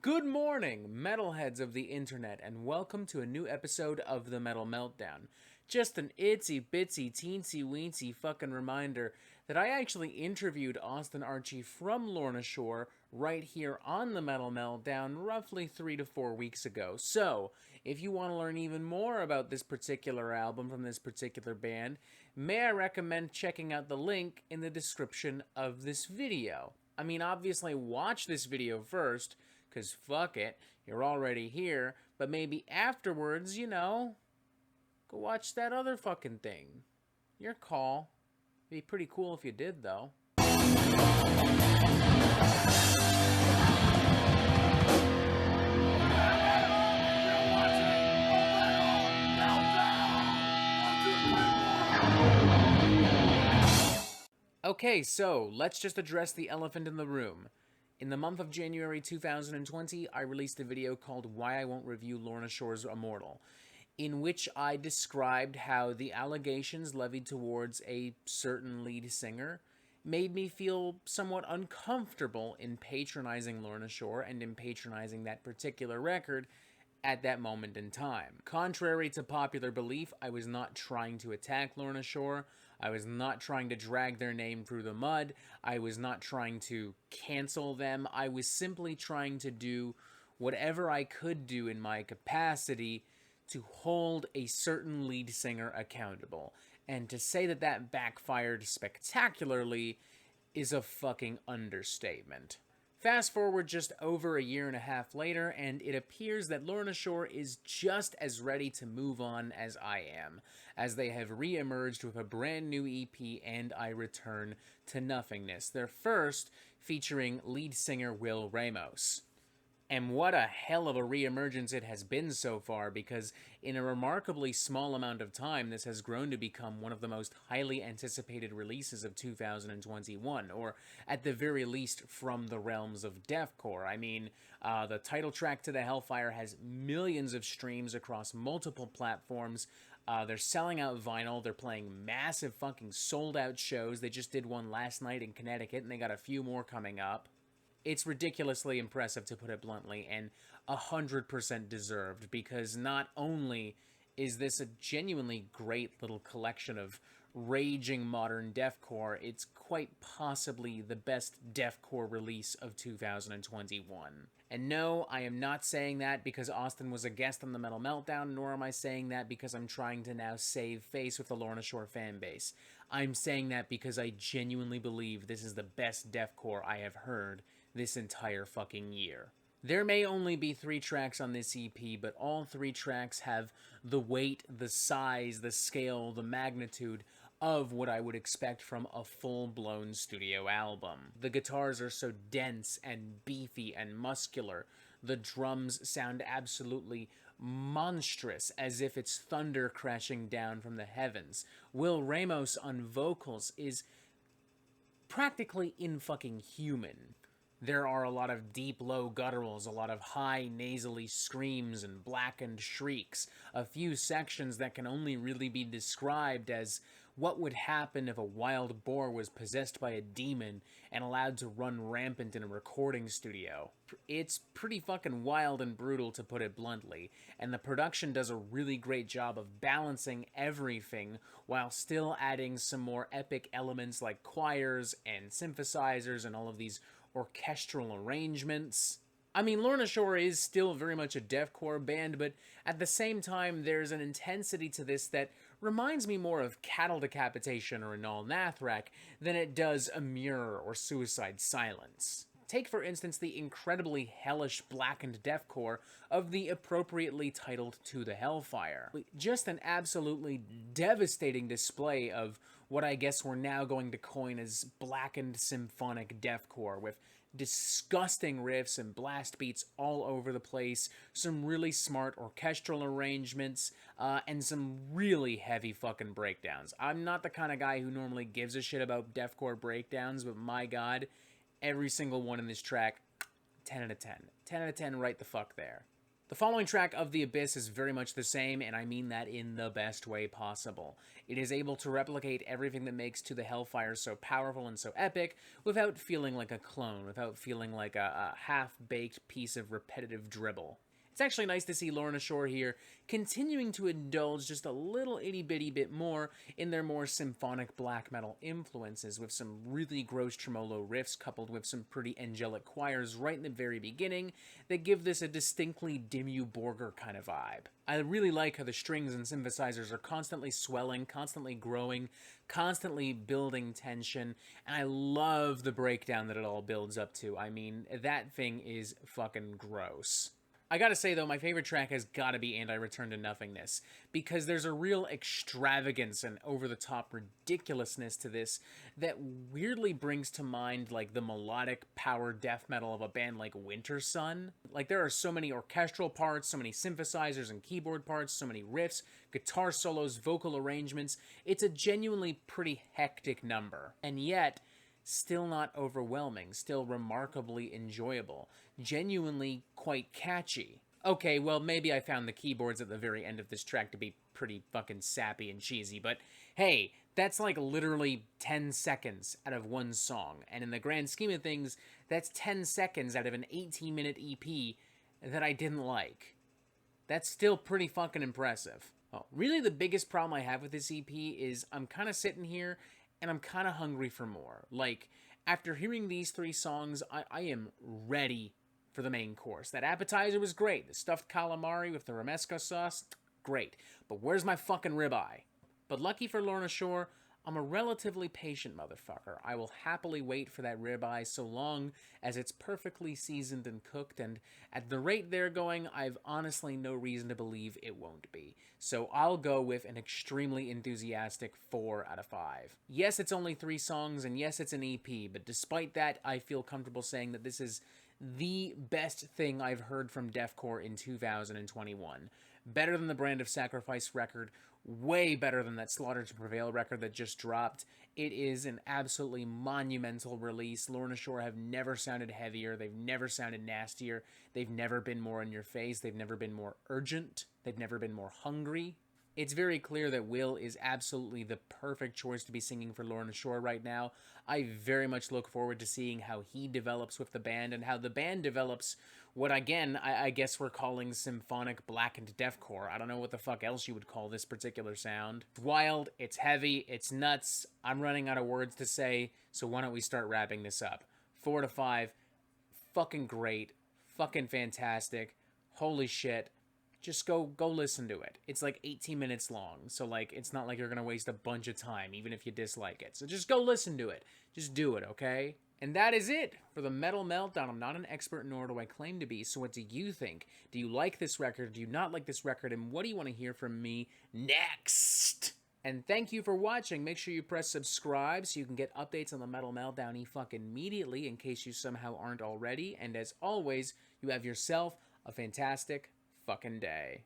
Good morning, metalheads of the internet, and welcome to a new episode of the Metal Meltdown. Just an itsy bitsy teensy weensy fucking reminder that I actually interviewed Austin Archie from Lorna Shore right here on the Metal Meltdown roughly 3 to 4 weeks ago. So, if you want to learn even more about this particular album from this particular band, may I recommend checking out the link in the description of this video. I mean, obviously watch this video first, because fuck it, you're already here, but maybe afterwards, go watch that other fucking thing. Your call. It'd be pretty cool if you did, though. Okay, so let's just address the elephant in the room. In the month of January 2020, I released a video called Why I Won't Review Lorna Shore's Immortal, in which I described how the allegations levied towards a certain lead singer made me feel somewhat uncomfortable in patronizing Lorna Shore and in patronizing that particular record at that moment in time. Contrary to popular belief, I was not trying to attack Lorna Shore. I was not trying to drag their name through the mud. I was not trying to cancel them. I was simply trying to do whatever I could do in my capacity to hold a certain lead singer accountable. And to say that that backfired spectacularly is a fucking understatement. Fast forward just over a year and a half later, and it appears that Lorna Shore is just as ready to move on as I am, as they have re-emerged with a brand new EP, and I return to Nothingness, their first featuring lead singer Will Ramos. And what a hell of a reemergence it has been so far, because in a remarkably small amount of time, this has grown to become one of the most highly anticipated releases of 2021, or at the very least from the realms of deathcore. I mean, the title track to the Hellfire has millions of streams across multiple platforms. They're selling out vinyl. They're playing massive fucking sold-out shows. They just did one last night in Connecticut, and they got a few more coming up. It's ridiculously impressive, to put it bluntly, and 100% deserved, because not only is this a genuinely great little collection of raging modern deathcore, it's quite possibly the best deathcore release of 2021. And no, I am not saying that because Austin was a guest on the Metal Meltdown, nor am I saying that because I'm trying to now save face with the Lorna Shore fanbase. I'm saying that because I genuinely believe this is the best deathcore I have heard this entire fucking year. There may only be 3 tracks on this EP, but all 3 tracks have the weight, the size, the scale, the magnitude of what I would expect from a full-blown studio album. The guitars are so dense and beefy and muscular. The drums sound absolutely monstrous, as if it's thunder crashing down from the heavens. Will Ramos on vocals is practically in-fucking human. There are a lot of deep, low gutturals, a lot of high, nasally screams and blackened shrieks, a few sections that can only really be described as what would happen if a wild boar was possessed by a demon and allowed to run rampant in a recording studio. It's pretty fucking wild and brutal, to put it bluntly, and the production does a really great job of balancing everything while still adding some more epic elements like choirs and synthesizers and all of these orchestral arrangements. I mean, Lorna Shore is still very much a deathcore band, but at the same time, there's an intensity to this that reminds me more of Cattle Decapitation or Anal Nathrak than it does a Mirror or Suicide Silence. Take, for instance, the incredibly hellish blackened deathcore of the appropriately titled To the Hellfire. Just an absolutely devastating display of what I guess we're now going to coin as blackened symphonic deathcore, with disgusting riffs and blast beats all over the place, some really smart orchestral arrangements, and some really heavy fucking breakdowns. I'm not the kind of guy who normally gives a shit about deathcore breakdowns, but my god, every single one in this track, 10 out of 10. 10 out of 10 right the fuck there. The following track, Of the Abyss, is very much the same, and I mean that in the best way possible. It is able to replicate everything that makes To the Hellfire so powerful and so epic, without feeling like a clone, without feeling like a half-baked piece of repetitive dribble. It's actually nice to see Lorna Shore here continuing to indulge just a little itty-bitty bit more in their more symphonic black metal influences, with some really gross tremolo riffs coupled with some pretty angelic choirs right in the very beginning that give this a distinctly Dimmu Borgir kind of vibe. I really like how the strings and synthesizers are constantly swelling, constantly growing, constantly building tension, and I love the breakdown that it all builds up to. I mean, that thing is fucking gross. I gotta say, though, my favorite track has gotta be And I Return to Nothingness, because there's a real extravagance and over-the-top ridiculousness to this that weirdly brings to mind, like, the melodic power death metal of a band like Winter Sun. Like, there are so many orchestral parts, so many synthesizers and keyboard parts, so many riffs, guitar solos, vocal arrangements. It's a genuinely pretty hectic number, and yet still not overwhelming, still remarkably enjoyable, genuinely quite catchy. Okay, well, maybe I found the keyboards at the very end of this track to be pretty fucking sappy and cheesy, but hey, that's like literally 10 seconds out of one song, and in the grand scheme of things, that's 10 seconds out of an 18-minute EP that I didn't like. That's still pretty fucking impressive. Oh, really the biggest problem I have with this EP is I'm kind of sitting here and I'm kind of hungry for more. Like, after hearing these 3 songs, I am ready for the main course. That appetizer was great. The stuffed calamari with the romesco sauce, great. But where's my fucking ribeye? But lucky for Lorna Shore, I'm a relatively patient motherfucker. I will happily wait for that ribeye so long as it's perfectly seasoned and cooked, and at the rate they're going, I've honestly no reason to believe it won't be. So I'll go with an extremely enthusiastic 4 out of 5. Yes, it's only 3 songs, and yes, it's an EP, but despite that, I feel comfortable saying that this is the best thing I've heard from Deathcore in 2021. Better than the Brand of Sacrifice record, way better than that Slaughter to Prevail record that just dropped. It is an absolutely monumental release. Lorna Shore have never sounded heavier. They've never sounded nastier. They've never been more in your face. They've never been more urgent. They've never been more hungry. It's very clear that Will is absolutely the perfect choice to be singing for Lorna Shore right now. I very much look forward to seeing how he develops with the band and how the band develops what, again, I guess we're calling symphonic blackened deathcore. I don't know what the fuck else you would call this particular sound. It's wild, it's heavy, it's nuts. I'm running out of words to say, so why don't we start wrapping this up? 4 to 5, fucking great, fucking fantastic, holy shit. Just go listen to it. It's like 18 minutes long, so like it's not like you're gonna waste a bunch of time, even if you dislike it. So just go listen to it. Just do it, okay? And that is it for the Metal Meltdown. I'm not an expert, nor do I claim to be, so what do you think? Do you like this record? Do you not like this record? And what do you want to hear from me next? And thank you for watching. Make sure you press subscribe so you can get updates on the Metal Meltdown fucking immediately in case you somehow aren't already. And as always, you have yourself a fantastic fucking day.